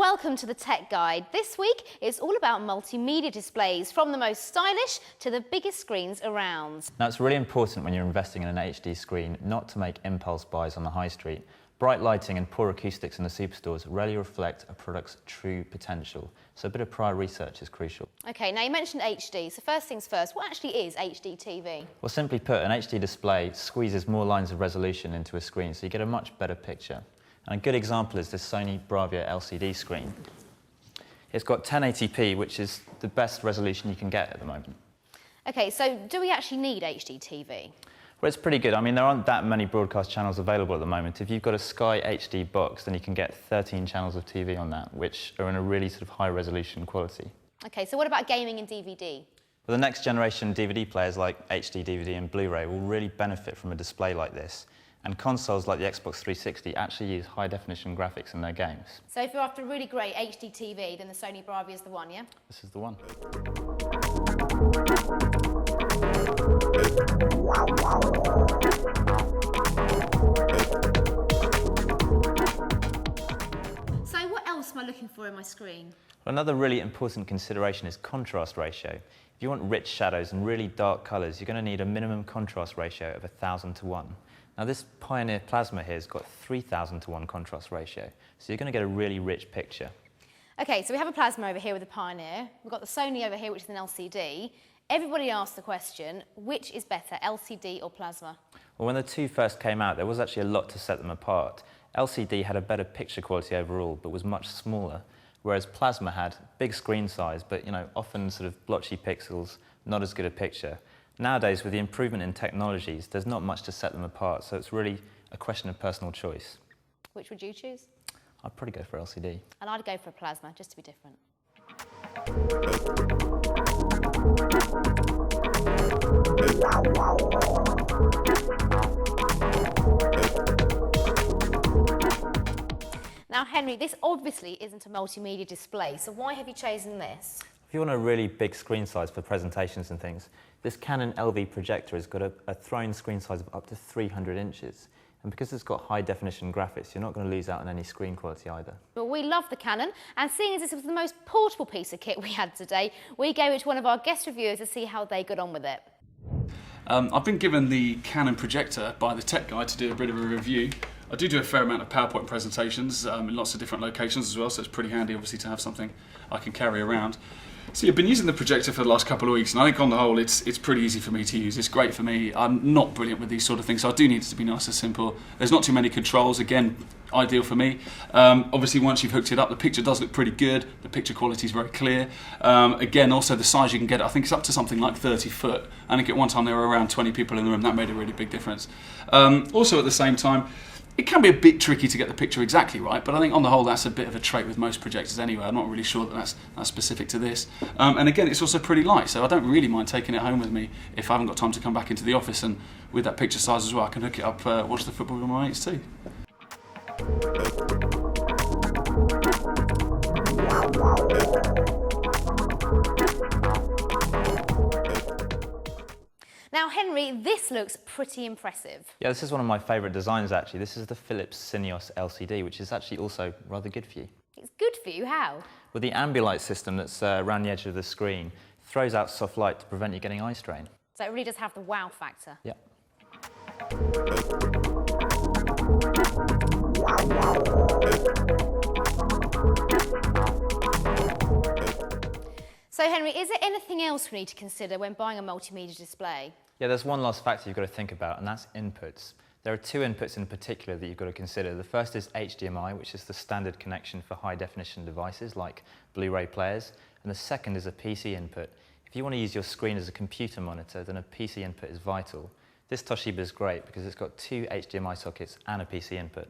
welcome to the Tech Guide. This week it's all about multimedia displays, from the most stylish to the biggest screens around. Now it's really important when you're investing in an HD screen not to make impulse buys on the high street. Bright lighting and poor acoustics in the superstores rarely reflect a product's true potential, so a bit of prior research is crucial. Okay, now you mentioned HD, so first things first, what actually is HD TV? Well, simply put, an HD display squeezes more lines of resolution into a screen, so you get a much better picture. And a good example is this Sony Bravia LCD screen. It's got 1080p, which is the best resolution you can get at the moment. Okay, so do we actually need HD TV? Well, it's pretty good. I mean, there aren't that many broadcast channels available at the moment. If you've got a Sky HD box, then you can get 13 channels of TV on that, which are in a really sort of high resolution quality. Okay, so what about gaming and DVD? Well, the next generation DVD players like HD DVD and Blu-ray will really benefit from a display like this. And consoles like the Xbox 360 actually use high-definition graphics in their games. So if you're after a really great HD TV, then the Sony Bravia is the one, yeah? This is the one. So what else am I looking for in my screen? Another really important consideration is contrast ratio. If you want rich shadows and really dark colours, you're going to need a minimum contrast ratio of 1,000 to 1. Now this Pioneer Plasma here has got 3,000 to 1 contrast ratio, so you're going to get a really rich picture. Okay, so we have a Plasma over here with a Pioneer. We've got the Sony over here, which is an LCD. Everybody asks the question, which is better, LCD or Plasma? Well, when the two first came out, there was actually a lot to set them apart. LCD had a better picture quality overall, but was much smaller, whereas Plasma had big screen size, but often sort of blotchy pixels, not as good a picture. Nowadays, with the improvement in technologies, there's not much to set them apart, so it's really a question of personal choice. Which would you choose? I'd probably go for LCD. And I'd go for a Plasma, just to be different. Now, Henry, this obviously isn't a multimedia display, so why have you chosen this? If you want a really big screen size for presentations and things, this Canon LV projector has got a thrown screen size of up to 300 inches. And because it's got high definition graphics, you're not going to lose out on any screen quality either. Well, we love the Canon, and seeing as this was the most portable piece of kit we had today, we gave it to one of our guest reviewers to see how they got on with it. I've been given the Canon projector by the Tech Guide to do a bit of a review. I do a fair amount of PowerPoint presentations in lots of different locations as well, so it's pretty handy obviously to have something I can carry around. So I've been using the projector for the last couple of weeks, and I think on the whole it's pretty easy for me to use. It's great for me. I'm not brilliant with these sort of things, so I do need it to be nice and simple. There's not too many controls, again, ideal for me. Obviously once you've hooked it up, the picture does look pretty good. The picture quality is very clear. Again, also the size you can get, I think it's up to something like 30 foot. I think at one time there were around 20 people in the room. That made a really big difference. Also at the same time, it can be a bit tricky to get the picture exactly right, but I think on the whole that's a bit of a trait with most projectors anyway. I'm not really sure that that's specific to this. And again, it's also pretty light, so I don't really mind taking it home with me if I haven't got time to come back into the office, and with that picture size as well, I can hook it up, watch the football with my mates too. Now, Henry, this looks pretty impressive. Yeah, this is one of my favourite designs actually. This is the Philips Syneos LCD, which is actually also rather good for you. It's good for you, how? Well, the Ambilight system that's around the edge of the screen throws out soft light to prevent you getting eye strain. So it really does have the wow factor. Yeah. So, Henry, is there anything else we need to consider when buying a multimedia display? Yeah, there's one last factor you've got to think about, and that's inputs. There are two inputs in particular that you've got to consider. The first is HDMI, which is the standard connection for high-definition devices like Blu-ray players, and the second is a PC input. If you want to use your screen as a computer monitor, then a PC input is vital. This Toshiba is great because it's got two HDMI sockets and a PC input.